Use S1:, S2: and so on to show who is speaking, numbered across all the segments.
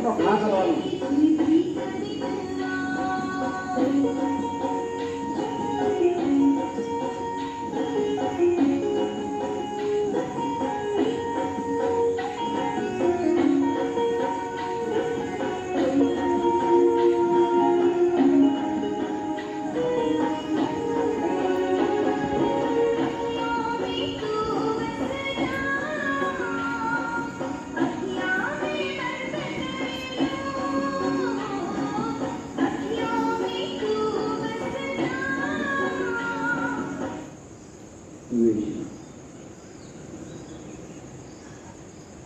S1: પગનો ઘા કરવાનો.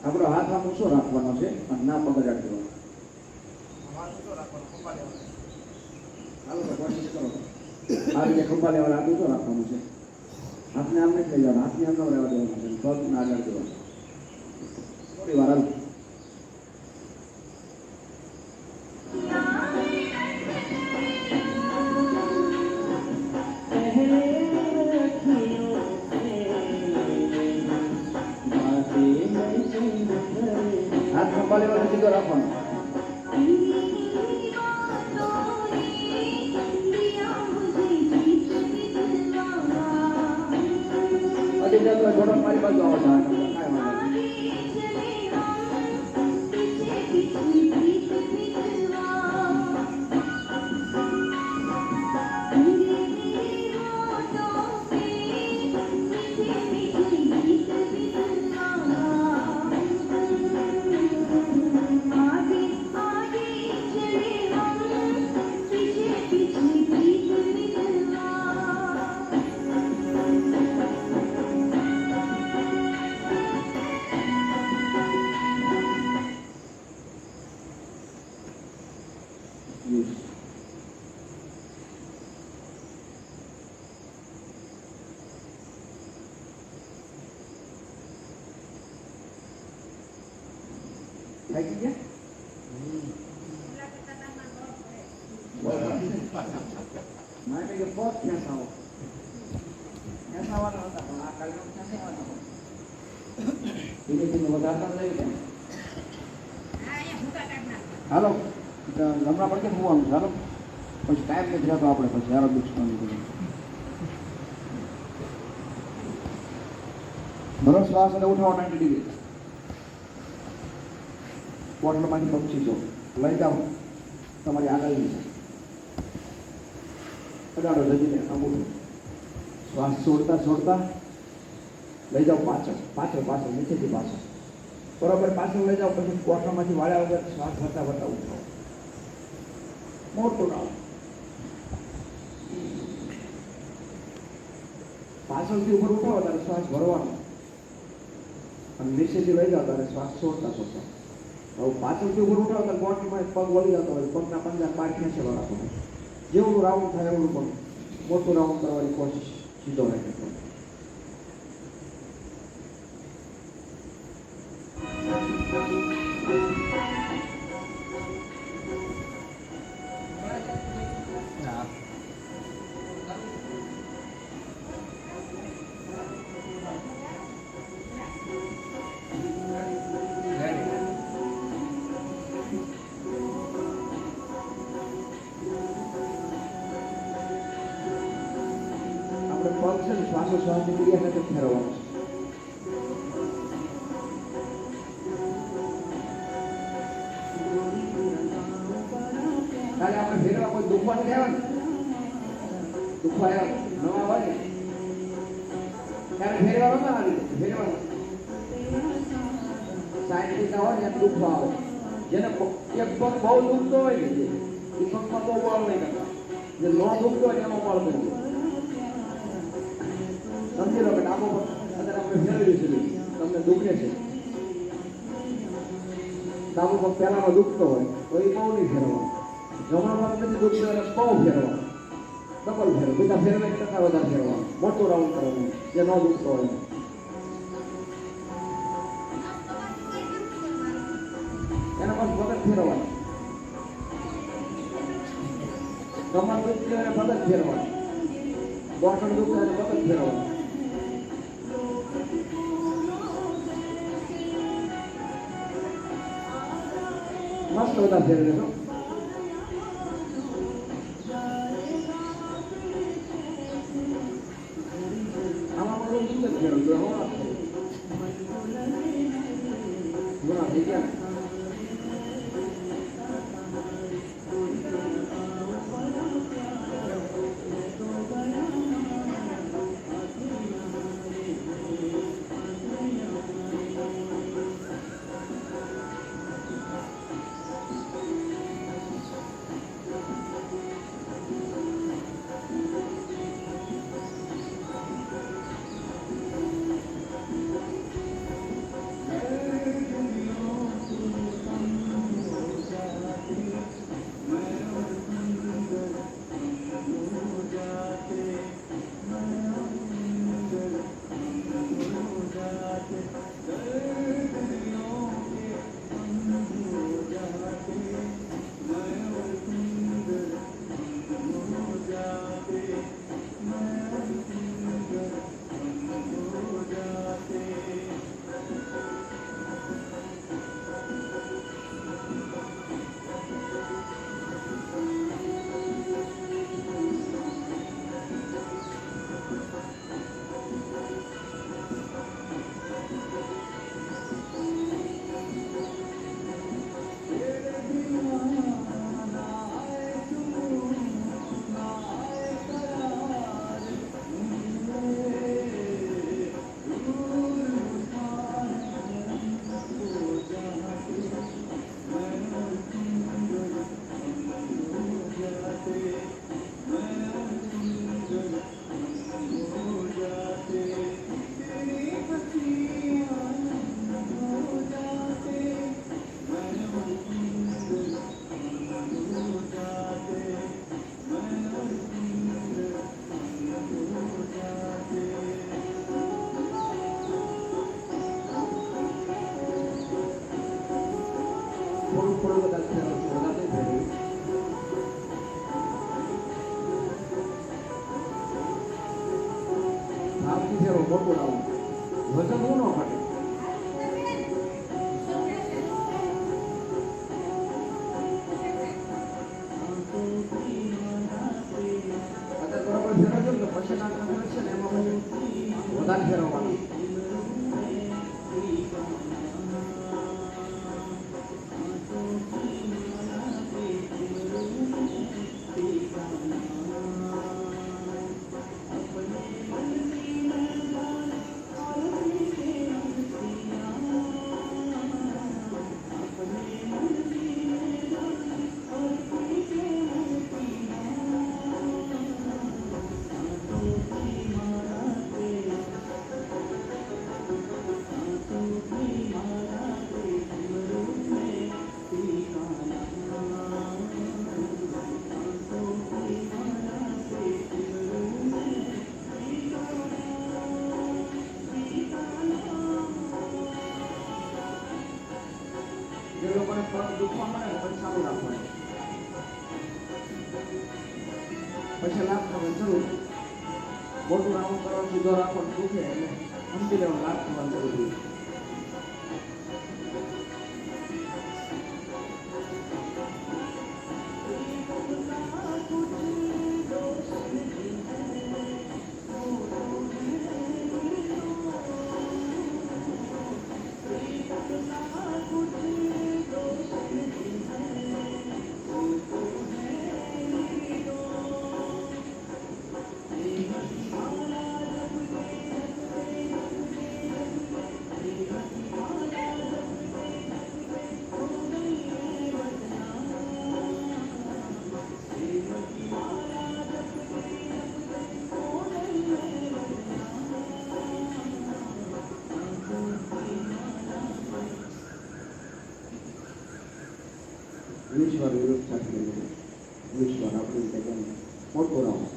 S1: આપણો હાથ આમ ઊંચો રાખવાનો છે અને ના પગડ કરવાનો. હાલો તો કોશિશ કરો. આ રીતે ખંભા લેવાના હાથ ઊંચો રાખવાનો છે. હાથને આમ નથી લઈ જવાનો, હાથને આમ ન રહેવા દેવાનો છે. પગને આગળ દેવાનો. થોડી વાર હાલ. હાથ ખંભા લેવાનો સીધો રાખવાનો. થોડો મારી બાજુ આવો છો. થાકી ગયા? મારે કે પગ ખેંચાવો. ખેંચાવાના હતા પણ આ કાલનો ખેંચાવાનો. ધીમે ધીમે વધારતા લઈ જાય. હાલો હમણાં પણ કેમ હોવાનું? ચાલો પછી ટાઈમ નથી રહેતો આપણે પછી યાર દુશ્મની કરી. ભરો શ્વાસ અને ઉઠાવો 90 ડિગ્રી. બોટલમાંથી પક્ષી જો લઈ જાઓ તમારી આગળની છે. અડાડો જજીને અંગૂઠો. શ્વાસ છોડતા છોડતા લઈ જાઓ પાછળ પાછળ પાછળ નીચેથી પાછળ બરાબર પાછળ લઈ જાઓ. પછી બોટલમાંથી વાળ્યા વગર શ્વાસ ભરતા ભરતા ઉઠાવો. મોટું રાઉન્ડ. પાછળથી ઉપર ઉઠાવો ત્યારે શ્વાસ ભરવાનો અને નીચેથી લઈ જાઓ ત્યારે શ્વાસ છોડતા છોડતા. હવે પાછળથી ઉપર ઉઠાવો ત્યારે બોટમાં પગ વળી જતો હોય. પગના પંજા બહાર ખેંચેલો રાખવાનો. જેવડું રાઉન્ડ થાય એવડું પણ મોટું રાઉન્ડ કરવાની કોશિશ સીધો રાખે. પગ છે ને શ્વાસોશ્વાસની ક્રિયા સાથે ફેરવવાનું છે. તારે આપણે ફેરવા કોઈ દુખવા નથી આવ્યા ને? દુખવા આવ્યા નવા હોય ને ત્યારે ફેરવાનો ના આવી ફેરવાનો. સાયન્ટિસ્ટ હોય ને દુખવા આવે. જેને એક પગ બહુ દુખતો હોય ને એ પગમાં બહુ બળ નહીં કરતા. જે ન દુખતો હોય એમાં બળ કરી સમજી લો કે ડાબો પગ અત્યારે આપણે ફેરવી છે તમને દુખે છે. ડાબો પગ પહેલામાં દુખતો હોય તો એ બહુ નહીં ફેરવાનો. જમણો પગ નથી દુખતો એટલે બહુ ફેરવાનો. ડબલ ફેરવો. બીજા ફેરવે કરતા વધારે ફેરવાનો. મોટું રાઉન્ડ કરવાનું જે ન દુખતો હોય. એના પાસે મગજ ફેરવાનું. કમર દુખતી હોય મગજ ફેરવાનું. બોટલ દુખતું હોય મગજ ફેરવાનું. મસ્ત બધા ફેરવે છો. આમાં બધું સુંદર ફેરવ્યું હવા ઘણા થઈ ગયા. થોડું થોડું બધા ફેરવ્યું વધારે ફેરવ્યું. ભાવથી ફેરવો મોટું લાવું વજન હું ન ઘટે. અત્યારે બરાબર ફેરવજો ને પછી નાખવાનું છે ને એમાં પછી વધારે ફેરવવાનું. જે લોકોને પગ દુખવા મળે ને પછી ચાલુ રાખવાનું. પછી લાભ થવાની જરૂર. મોટું રાઉન્ડ કરવાનું સીધો રાખવાનું દુખે એટલે સમજી લેવાનું લાભ થવાની જરૂર. વિશ્વ વિરોધ સાથે વિશ્વ આપણી જગ્યાને મોટો રાઉન્ડ.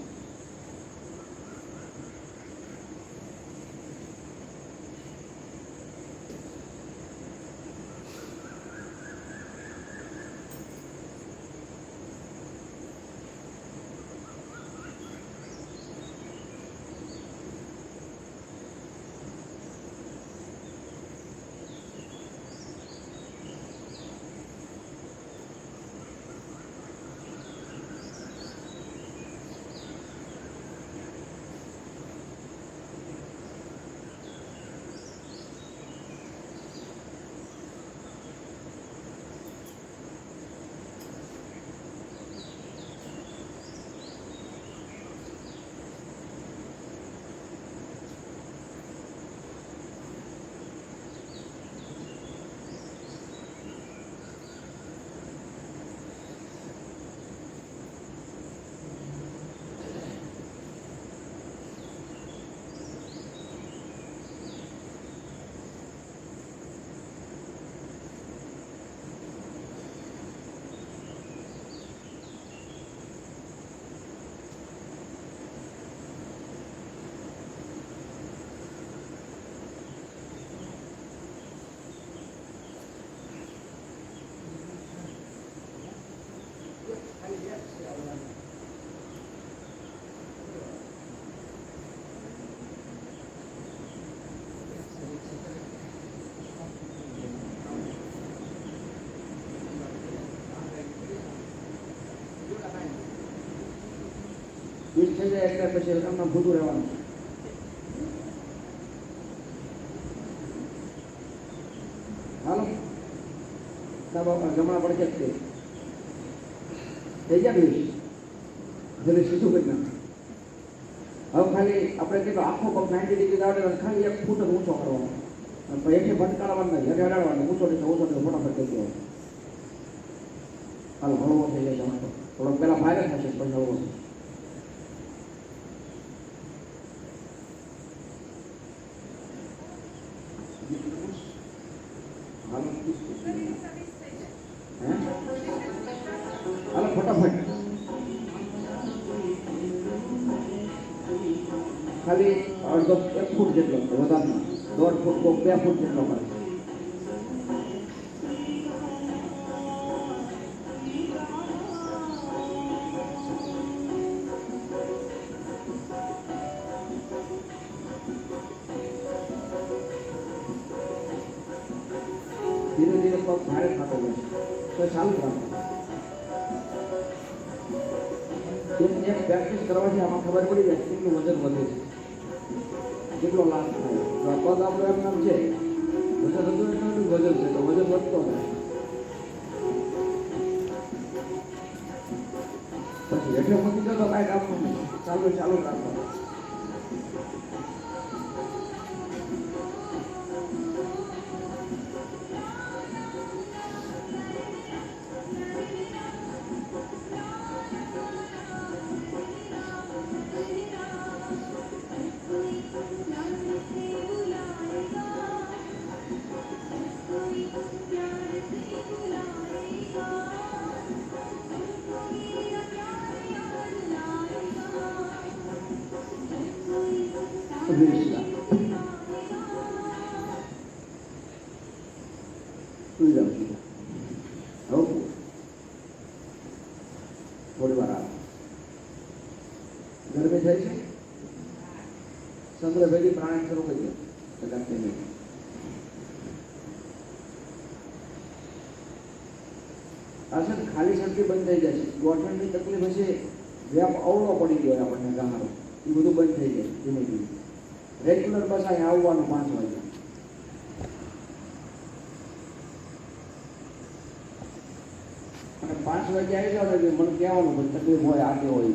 S1: વીસ થઈ જાય એટલે પછી તમને ભૂતું રહેવાનું. હાલો જમણા પડશે જ થઈ ગયા 20 જલ્દી સીધું કરી નાખ. હવે ખાલી આપણે કેટલો આખો પગ 90 ડિગ્રી આવડે ખાલી 1 ફૂટ જ ઊંચો કરવાનો. એથી ભટકાળવાનું નહીં, હેઠે અડાડવાનું, ઊંચો નીચે ફટાફટ થઈ ગયો. હાલો હળવો થઈ જાય જમણો. થોડોક પહેલાં ભારે થશે પછી હળવો. હાલો ફટાફટ ખાલી અડધો 1 ફૂટ જેટલો વધારે 1.5 ફૂટ 2 ફૂટ જેટલો કરે. ધીરે ધીરે પગ ભારે થતો જાય તો ચાલુ રાખો. એક પ્રેક્ટિસ કરવાથી આમાં ખબર પડી જાય કેટલું વજન વધે છે, કેટલો લાભ થાય. પગ આપણો એમ નામ છે વજન હતું એટલું વજન છે તો વજન વધતો જાય. પછી એટલે મૂકી દો તો કાંઈ કામનું નહીં, ચાલુ રાખો. સુઈ જાઉં છું. હવે થોડી વાર આવે ગરમી થાય છે. સંગ્રહ ભેગી પ્રાણાયામ શરૂ કરી દો. આ છે ખાલી શક્તિ બંધ થઈ જાય છે. ગોઠણની તકલીફ હશે, વ્યાપ અવળો પડી ગયો આપણને ગામડો, એ બધું બંધ થઈ જાય ધીમે ધીમે. રેગ્યુલર બસ અહીંયા આવવાનું 5 વાગે. અને 5 વાગે આવી જાવ એટલે મને કહેવાનું પણ તકલીફ હોય આગે હોય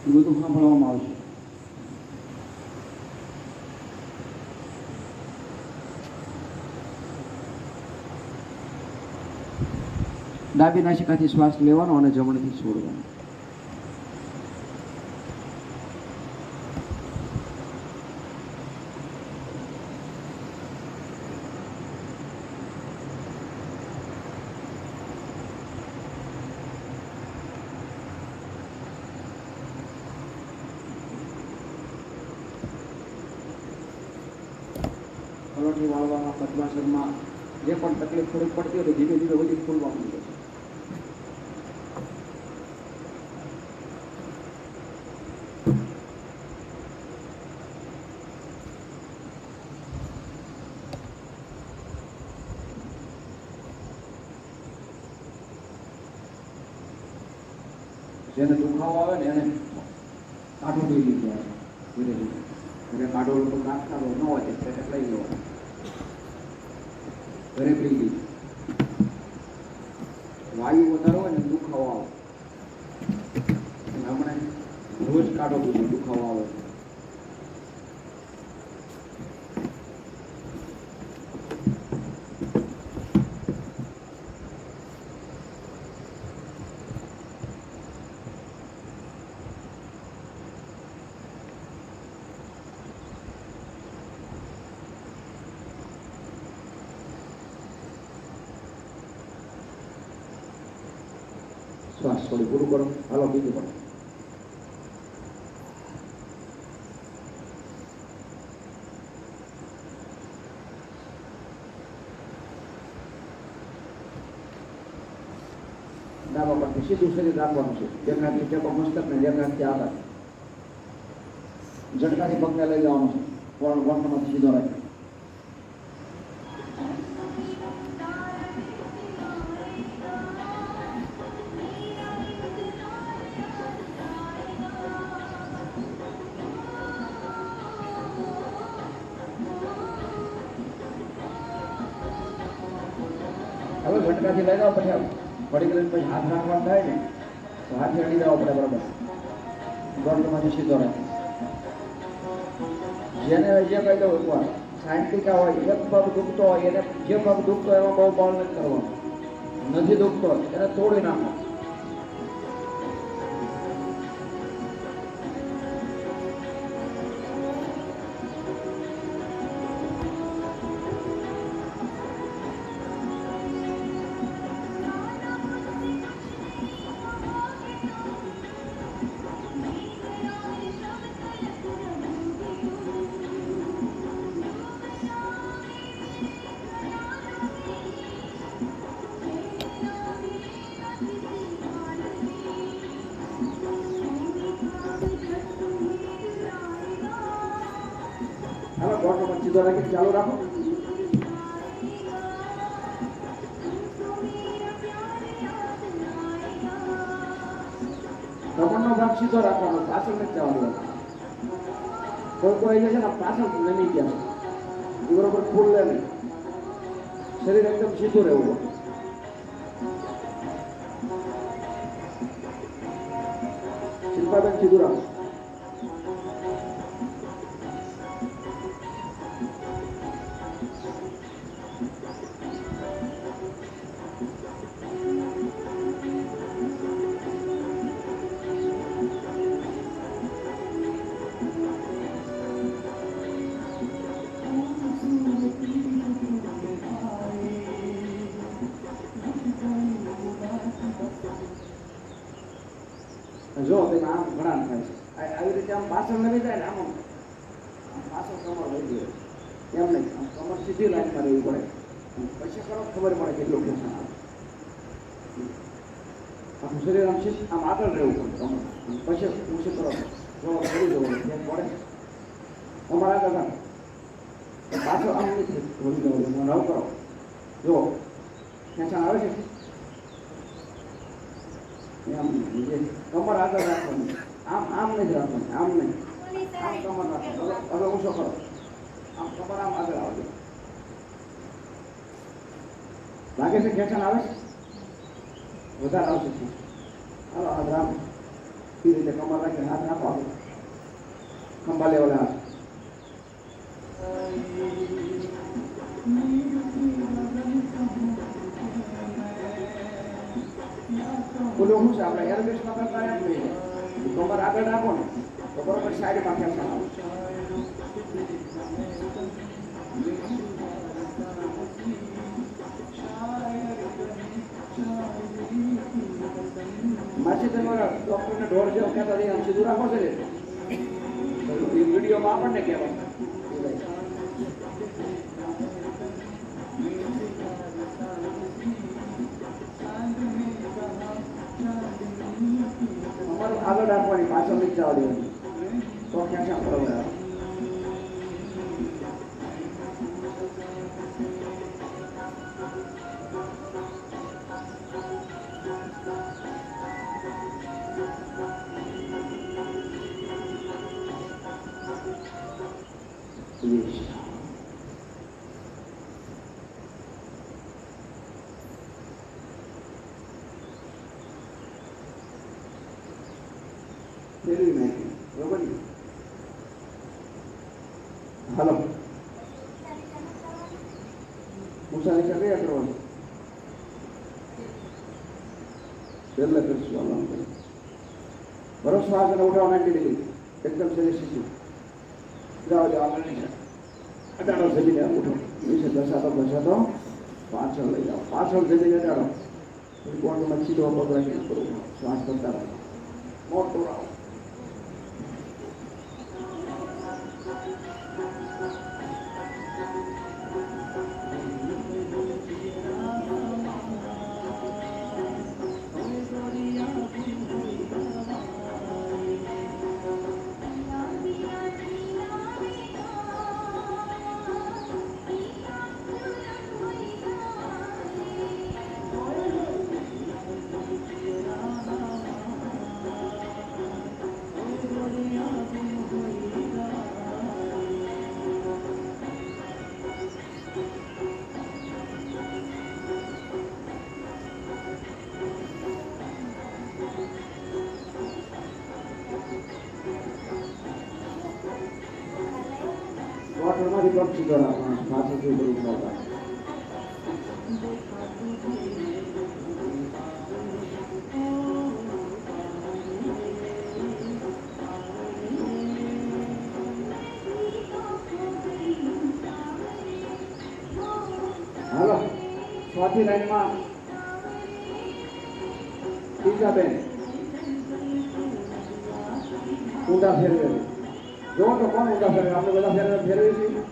S1: એ બધું સાંભળવામાં આવશે. ડાબી નાસિકાથી શ્વાસ લેવાનો અને જમણીથી છોડવાનો. કરોટી વાળવામાં પદ્માસનમાં જે પણ તકલીફ થોડીક પડતી હોય તો ધીમે ધીમે બધી ખોલવા માંડે છે. જેને દુખાવો આવે ને એને કાઢું દઈ દીધું આવે ધીરે ધીરે. ઘરે કાઢો લોકો નાખતા ન હોય એટલે લઈ લેવાનું. ઘરે પી લીધું. વાયુ વધારો હોય ને દુખાવો આવે. હમણાં રોજ કાઢો પીધું દુખાવો આવે. શ્વાસ થોડી પૂરું કરો. હાલો બીજું પણ. ડાબા પરથી સીધું શરીર રાખવાનું છે. એક હાથથી ટેકો મસ્તકને, એક હાથથી આગળ. ઝટકાથી પગને લઈ જવાનું છે. ગોઠણમાંથી સીધો રાખી. હવે ઝટકાથી લઈ જાઓ, પછી વળી કરીને પછી હાથ રાખવાનું થાય ને તો હાથથી અડી જવા પડે બરાબર. ગોઠણમાંથી સીધો રાખી. જેને જે કહી દઉં એકવાર સાયન્ટિકા હોય, એક પગ દુખતો હોય એને જે પગ દુખતો હોય એમાં બહુ બળ નથી કરવાનું. નથી દુખતો એને તોડી નાખો. હવે ગોઠણમાં સીધો રાખી ચાલુ રાખો. કમરનો ભાગ સીધો રાખવાનો, પાછળ નથી જવાનું. કોઈ કોઈ છે ને પાછળ નમી ગયા છે, બરોબર ફૂલ લે નહીં. શરીર એકદમ સીધું રહેવું. શિલ્પાબેન સીધું રાખો. જો આમ ઘણા થાય છે. આવી રીતે આમ પાછળ નમી જાય ને આમ પાછળ કમર લઈ ગયો એમ નહીં. આમ કમર સીધી લાઈનમાં રહેવી પડે. પછી કરો ખબર પડે કેટલું ખેંચાણ આવે. આખું શરીર આમ આમ આગળ રહેવું પડે કમર. પછી ઊંચી કરો જો ફરી જવું કેમ પડે અમારા આગળ કામ પાછળ આમ નથી ભૂલી જવું. નવ કરો જો ખેંચાણ આવે છે. એમ કમર આગળ રાખવાની, આમ આમ નથી રાખવાની, આમ નહીં, આમ કમર રાખવાની. હવે ઊંચો કરો, આમ કમર આમ આગળ આવજો. લાગે છે ખેંચાણ આવે છે? વધારે આવશે. હાલો હાથ રાખો, એ રીતે કમર રાખીને હાથ રાખો આગળ ખંભા લેવલે હાથ. બોલો શું છે આપણે એરબેસમાં કરતા એમ લઈએ કમર આગળ રાખો ને તો બરોબર સાઈડમાં ખેંચાણ આવે. માછી તમારા ડોક્ટરને ઢોર જેવો કહેતા આમ સીધું રાખો છે ને વિડીયોમાં આપણને કહેવાય. આગળ રાખવાની, પાછળ નથી જવા દેવાની તો ખેંચાણ બરોબર આવે. ફેરવી નાખી બરોબર ને. હાલો ઊંચા નીચા કયા કરવાનું એટલે કરીશું. હાલો બરોબર શ્વાસ અને ઉઠાવ નાખી દીધી એકદમ શરીર સીધું જાઓ જાઓ આગળ નીચે અટાડો જમીને ઉઠો નીચે ઘસાતો પાછળ લઈ જાઓ. પાછળ જમીને અટાડો કોણમાં સીધો પગ રાખીને કરો. શ્વાસ કરતા રહો મોટો રાવ. ફરી પક્ષ દ્વારા પાછળથી ઉપર ઉઠાવતા હાલો ચોથી લાઈનમાં ત્રીજા બેન ઊંડા ફેરવે જો તો કોણ ઊંડા ફેરવે આપણે બધા ફેરવીએ છીએ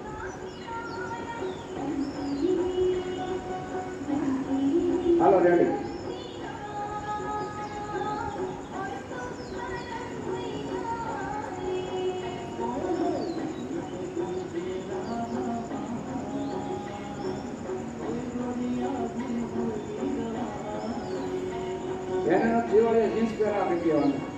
S1: હાલો રેડી એને જીવોએ જીન્સ પહેરા આપી કહેવાનું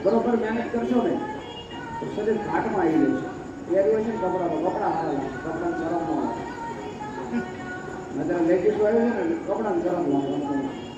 S1: બરોબર મહેનત કરશો ને તો શરીર ઘાટમાં આવી જશે પહેર્યું છે ને કપડા હારા લાગે કપડાને ગરમ ન લાગે અત્યારે લેડીઝો આવ્યું છે ને કપડાને ગરમ લાગે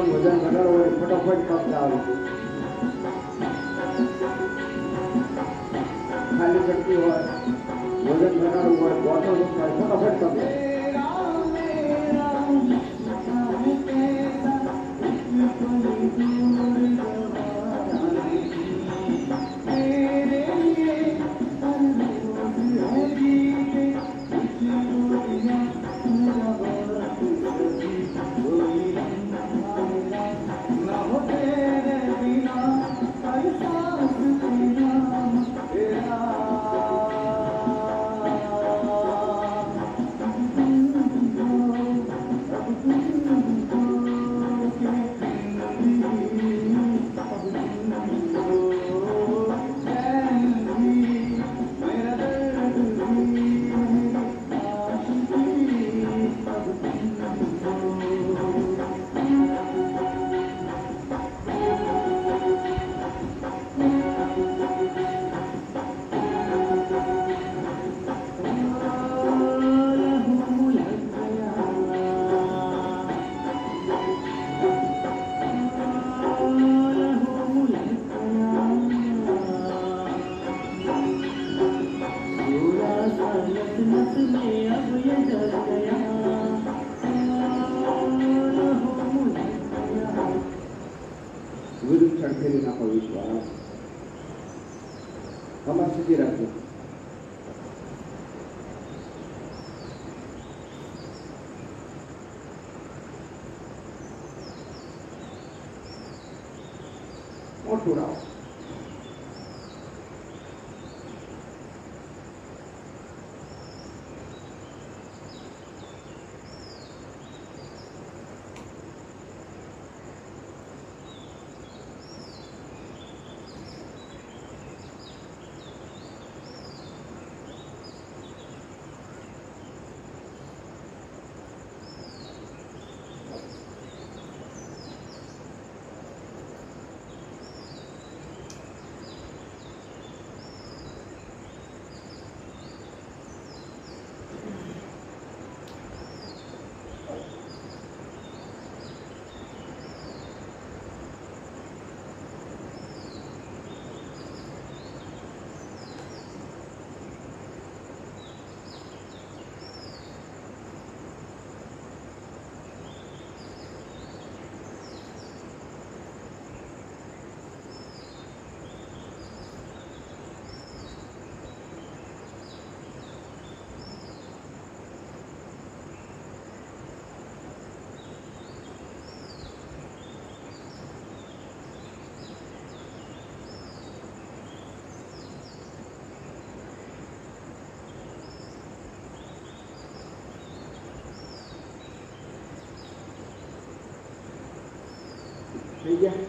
S1: વજન ઘટાડો હોય ફટાફટ કપડા આવે ખાલી શક્તિ હોય વજન ઘટાડવું હોય બોટલ ફટાફટ કપડા વિરુક્ષણ ફેરી નાખો વિશ્વાસ કમર સીધી રાખજો મોટું રાવ થઈ ગયા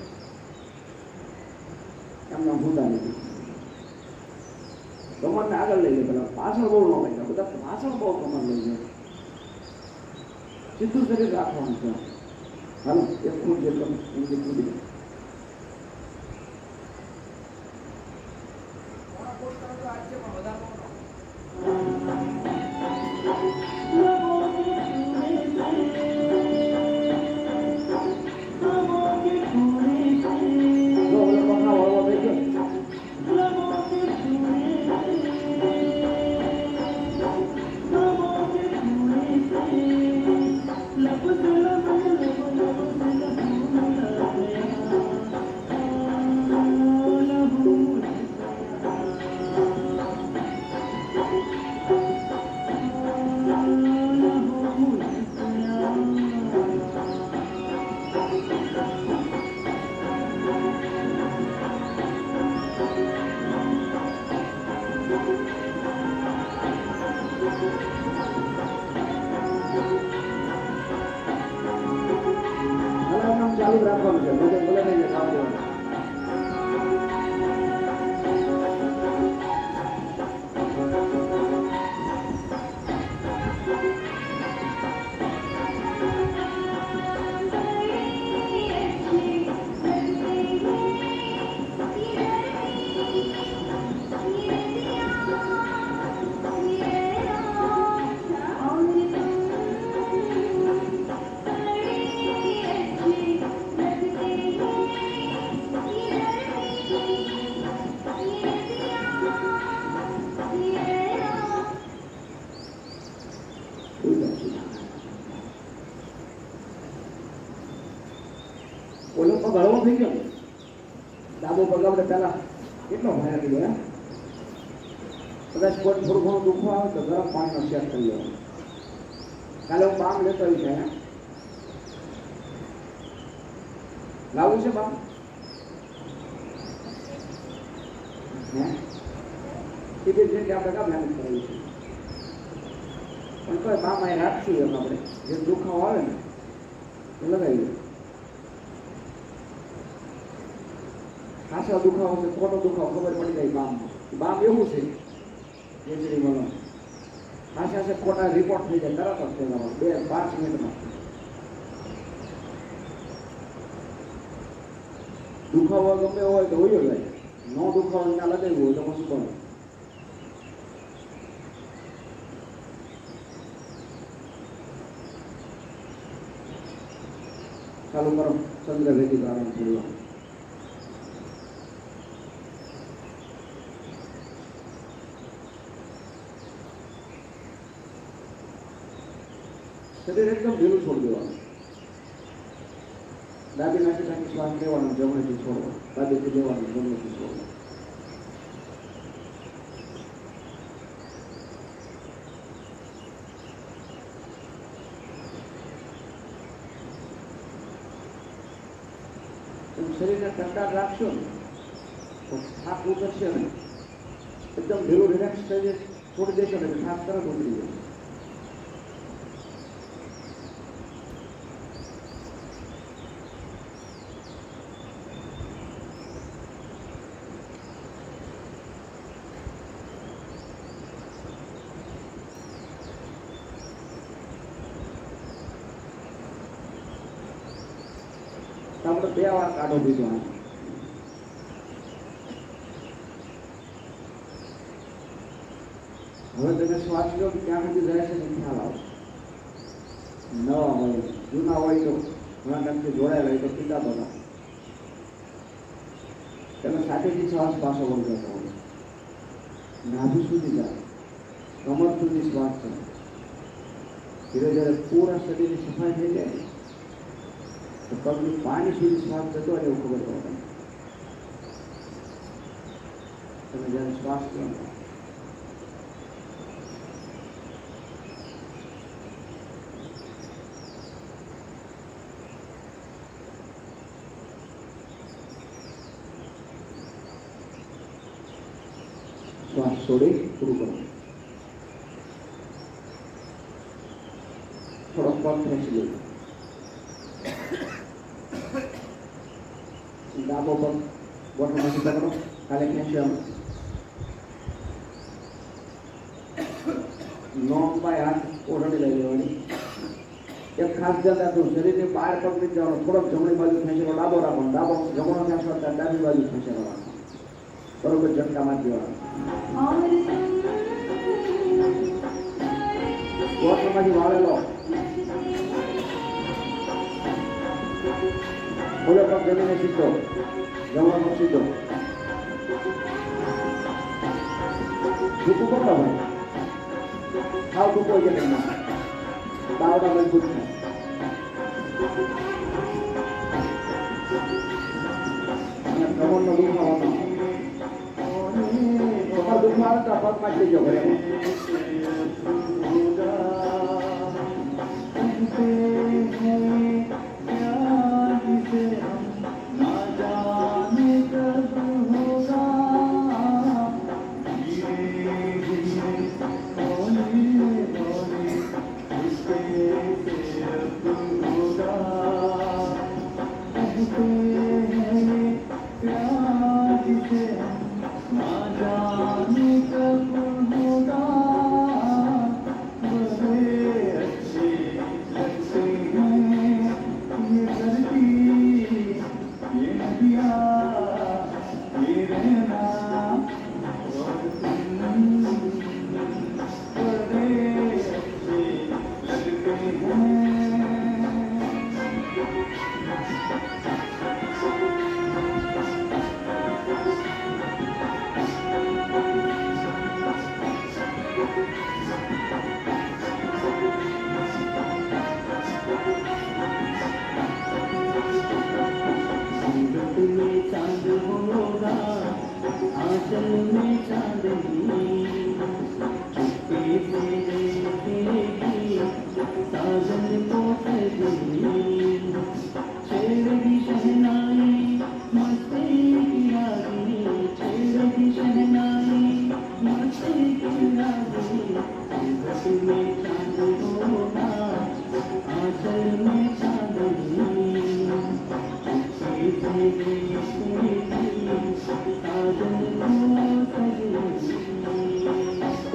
S1: એમના ભૂતા નથી કમરને આગળ લઈ જાય પેલા પાછળ બહુ ન લઈ જાય બધા પાછળ બહુ કમર લઈ જાય સીધું શરીર રાખવાનું છે હાલો એક ફૂટ જેટલું ઊંડી કૂદી ચાલુ રાખવાનું છે ભલે ભલે નહીં ખાવા દેવાનું ઓલો પગ હળવો થઈ ગયો ડાબો પગ આપણે પહેલા કેટલો ભારે થઈ ગયો કદાચ કોઈ થોડું ઘણું દુખો આવે તો ગરમ પાણીનો શેક કરી લેવાનો કાલે હું બામ લેતો આવી છે લાવવું છે બામ હે એ જે આપણે કામ મહેનત કરવી છે પણ કોઈ બામ અહીં રાખશું એમ આપણે જે દુખાવો આવે ને એ લગાવી દઈએ ખાસા દુખાવો છે ખોટો દુખાવો ખબર પડી જાય બામમાં બામ એવું છે કેજરીવાલ ખાસા ખોટા રિપોર્ટ થઈ જાય તરત જ 2-5 મિનિટમાં દુખાવો ગમે હોય તો હોય જાય ન દુખાવો ત્યાં લગાવ્યું હોય તો પછી પણ ચાલુ કરો ચંદ્ર ભેગી કારણ જોડવા શરીર એકદમ ઢીલું છોડી દેવાનું. ડાબી નાસિકાથી શ્વાસ લેવાનો, જમણેથી છોડવાનો, ડાબીથી લેવાનો, જમણેથી છોડવાનો. શરીરને ટંકાર રાખશો ને તો થાક ઉતરશે ને, એકદમ ઢીલું રિલેક્સ થઈ છોડી દેશો ને થાક તરત ઉતરી જશે. આપણે 2 વાર કાઢો દીધો. હવે તમે શ્વાસ લો ક્યાં સુધી જાય છે ખ્યાલ આવશે. નવા હોય, જૂના હોય તો ઘણા ટાઈમથી જોડાયેલા હોય તો પીડા બધા તમે સાથેથી શ્વાસ પાછો વળી જતો હોય, નાભી સુધી જાય, કમર સુધી શ્વાસ છે. ધીરે ધીરે પૂરા શરીરની સફાઈ થઈ જાય તો પગની પાણી સુધી શ્વાસ જતો હોય એવું ખબર પડે. તમે જ્યારે શ્વાસ લો શ્વાસ છોડી પૂરું કરો. થોડો પગ ખેંચી લો. ડાબો પગ બોટમાંથી પકડો, ખાલી ખેંચ્યો. નોમ બાય હાથ ઓઢણી લઈ લેવાની. એક ખાસ ધ્યાન રાખવું, શરીરની બહાર પગ નથી જવાનો. થોડોક જમણી બાજુ ખેંચેલો ડાબો રાખવાનો, ડાબો જમણો ખેંચો ડાબી બાજુ ખેંચેલો રાખવાનો. બરોબર ઝટકા મારી દેવાના. બોટમાંથી વાળેલો બોલો પગ જમીને સીધો, જમણો પગ સીધો. ટૂંકું કરો ભાઈ, ખાવ ટૂંકો હોય છે તમને, બાવડા મજબૂત થાય. અને કમરનો દુખાવાનો દુખાવો તો પગમાં થઈ ગયો ઘરે.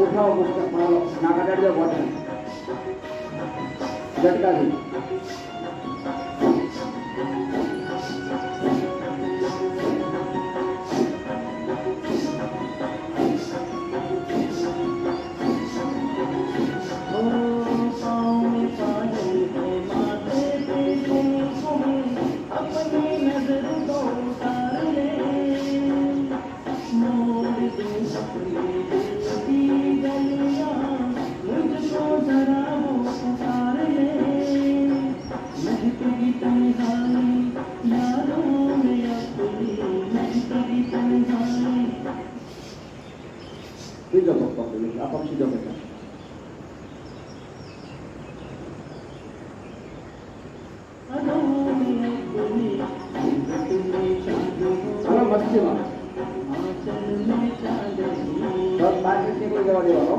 S1: ઉઠાવો પુસ્તક મારો નાકા કાઢજો બોટલ ઝટકાથી.
S2: मुझको जरा वो पुकार ले
S1: પશ્ચિમમાં 10-5 મિનિટ નીકળી જવા દેવાનો.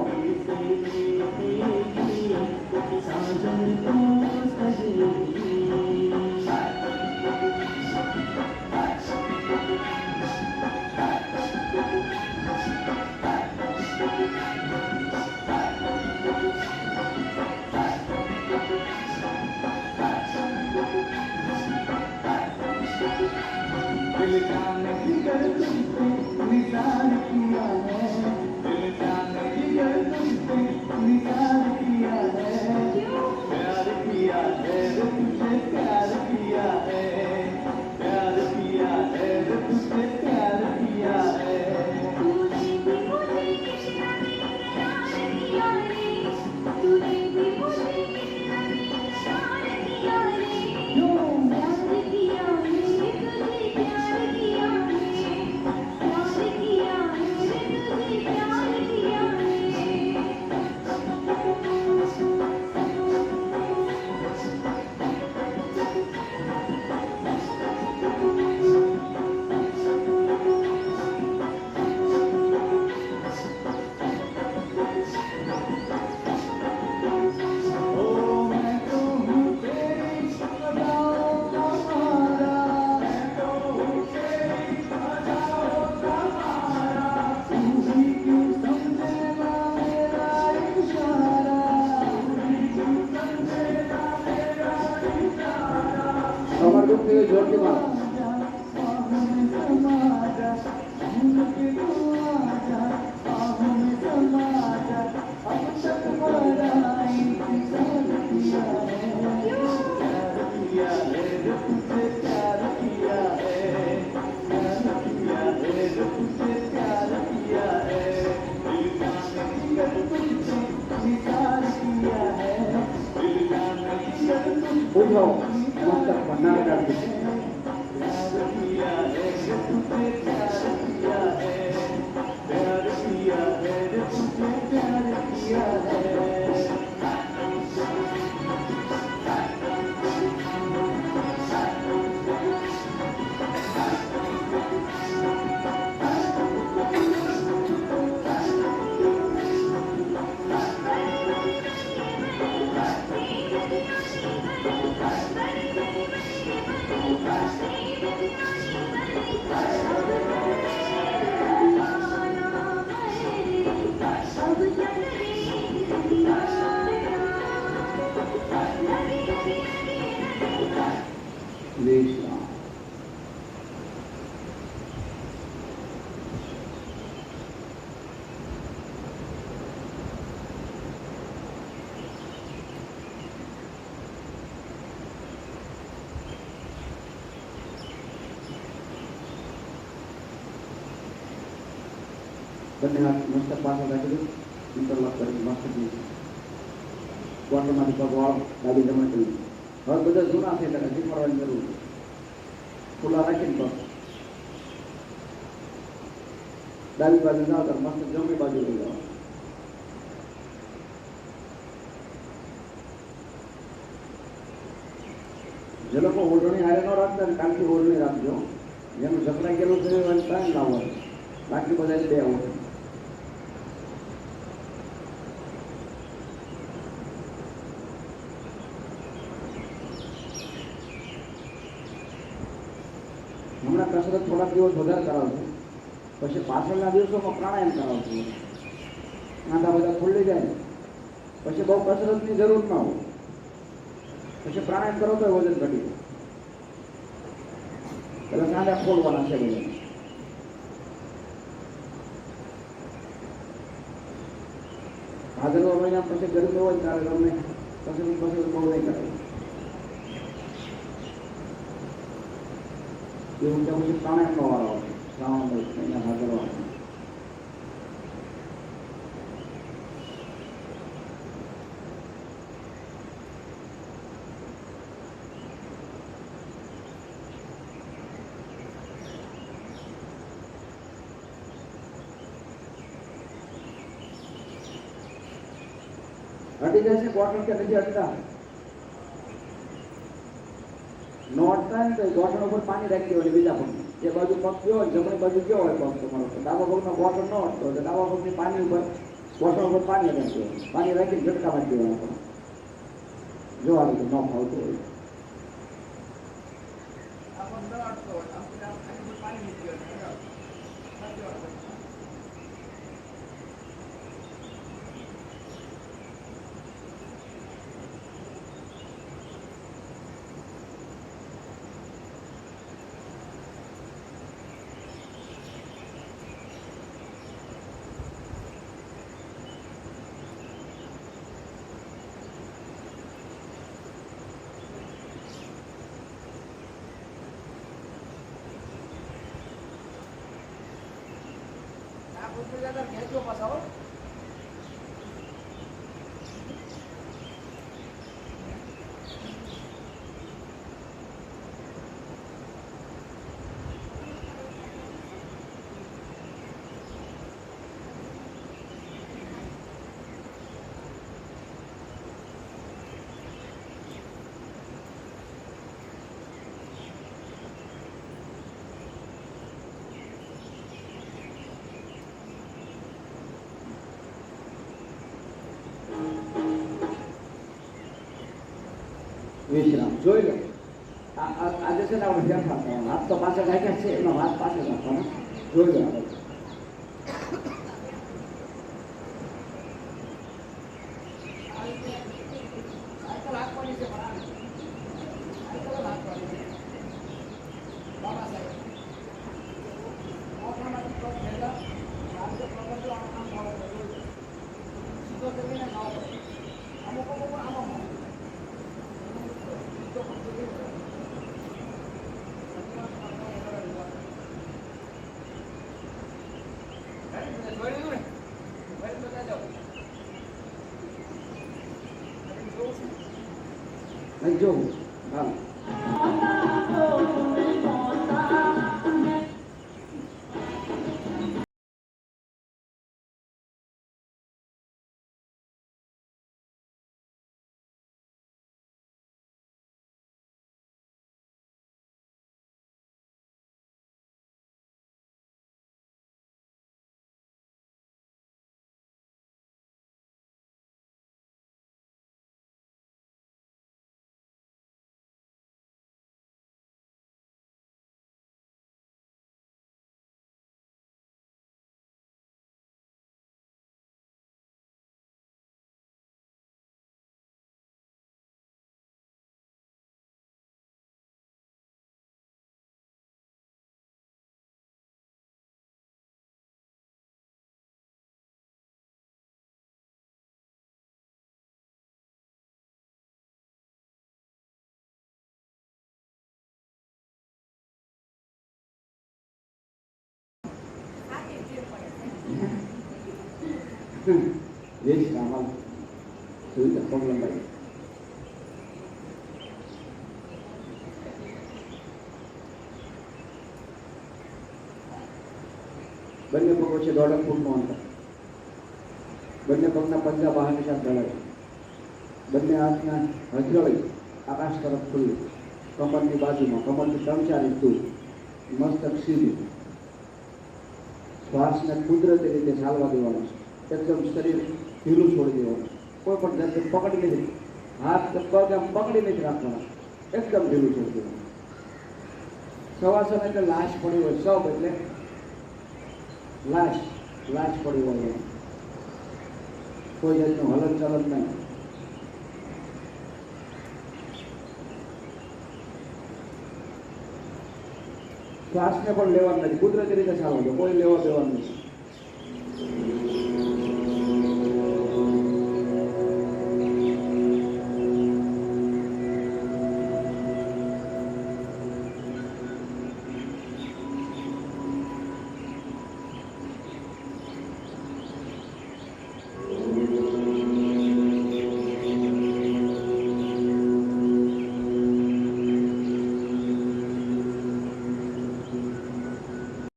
S2: दिल जाने जिगर तुमसे निसार किया है, दिल जाने जिगर तुमसे निसार किया है, प्यार किया है रे तुझे प्यार किया है, प्यार किया है रे तुझे प्यार किया है।
S3: तूने भी मुझे कितना प्यार किया रे, तूने भी मुझे कितना प्यार किया रे, प्यार किया मैंने तुझे प्यार किया रे, प्यार किया मैंने तुझे प्यार किया रे।
S2: ओ मैं तो हूँ तेरी अदाओं का मारा, मैं तो हूँ तेरी अदाओं का मारा, तू ही क्यों समझेगा मेरा इशारा, तू ही क्यों समझेगा मेरा इशारा।
S1: કમર દુખતી હોય જોરથી મારો.
S2: बाहों में समा जा, झूम के तू आजा, बाहों में समा जा, अब तक हमारा इंतजार किया है, प्यार किया है रे तुझे प्यार किया है, प्यार किया है रे तुझे प्यार किया है, दिल जाने जिगर तुझसे निसार किया है, दिल जाने जिगर तुझसे
S1: ઉઠો મસ્તક પર નાક રાખી.
S2: प्यार किया है रे तुझे प्यार किया है, प्यार किया है रे तुझे प्यार किया है।
S1: વિશ્રામ. બંને હાથ મસ્તક પાછળ રાખી દો. ઇન્ટરલોક કરી મસ્તકની ક્વાર્ટરમાંથી પગ વાળો, ડાબી જમણ કરી. હવે બધા જૂના છે એટલે હજી ફરવાની જરૂર નથી. ખુલ્લા રાખીને પગ ડાબી બાજુ જાઓ તો મસ્તક જમણી બાજુ લઈ જાઓ. જે લોકો ઓઢણી હારે ન રાખતા ને કાલથી ઓઢણી રાખજો. જેનું જકડાઈ ગયેલું છે એને ટાઈમ લાવવો. બાકી બધા બે ઓઢણી. હમણાં કસરત થોડાક દિવસ વધારે કરાવજો, પછી પાછળના દિવસોમાં પ્રાણાયામ કરાવજો. નાના બધા ખુલ્લી જાય પછી બહુ કસરતની જરૂર ન હોય. પછી પ્રાણાયામ કરો તો વજન ઘટી જાય. એટલે કાંડા ખોલવાના છે બધા. ભાદરવા મહિના પછી ગરમી હોય ત્યારે તમને કસરત બહુ નહીં કરાય. એવું ત્યાં પછી પ્રાણાયામનો વાળો આવે. શ્રાવણ મહિના ભાદરવા. અડી જશે બોટલ કે નથી અડતા? નો અડતા ને તો બોટલ ઉપર પાણી રાખી દેવાની બીજા પગમાં. જે બાજુ પગ ગયો હોય જમણી બાજુ ગયો હોય પગ તમારો તો ડાબા પગનો બોટલ ન હતો એટલે ડાબા પગની પાણી ઉપર બોટલ ઉપર પાણી રાખી પાણી રાખીને ઝટકા મારી દેવાના પણ જો આ રીતે ન ફાવતું હોય વિશ્રામ જોઈ લો આજે છે ને આપણે ફેરફાર કરવાનો હાથ તો પાછળ રાખ્યા છે એનો હાથ પાછળ રાખવાનો જોઈ લો આપણે નહીં જોવું હા વિશ્રામ હાલ જોઈ લો પગ લંબાઈ બંને પગ વચ્ચે 1.5 ફૂટનું અંતર બંને પગના પંજા બહારની સાઈડ ઢળાય બંને હાથના હથેળી આકાશ તરફ ખુલ્લી કમરની બાજુમાં કમરથી 3-4 ઇંચ દૂર મસ્તક સીધું શ્વાસને કુદરતી રીતે ચાલવા દેવાનો છે એકદમ શરીર ઢીલું છોડી દેવાનું કોઈ પણ જાતે પકડી નથી હાથ કે પગ આમ પકડી નથી રાખવાના એકદમ ઢીલું છોડી દેવાનું શવાસન એટલે લાશ પડી હોય સબ એટલે લાશ પડી હોય કોઈ જાતનું હલન ચલન નહીં શ્વાસને પણ લેવાનું નથી કુદરતી રીતે ચાલવા દો કોઈ લેવા દેવાનું નથી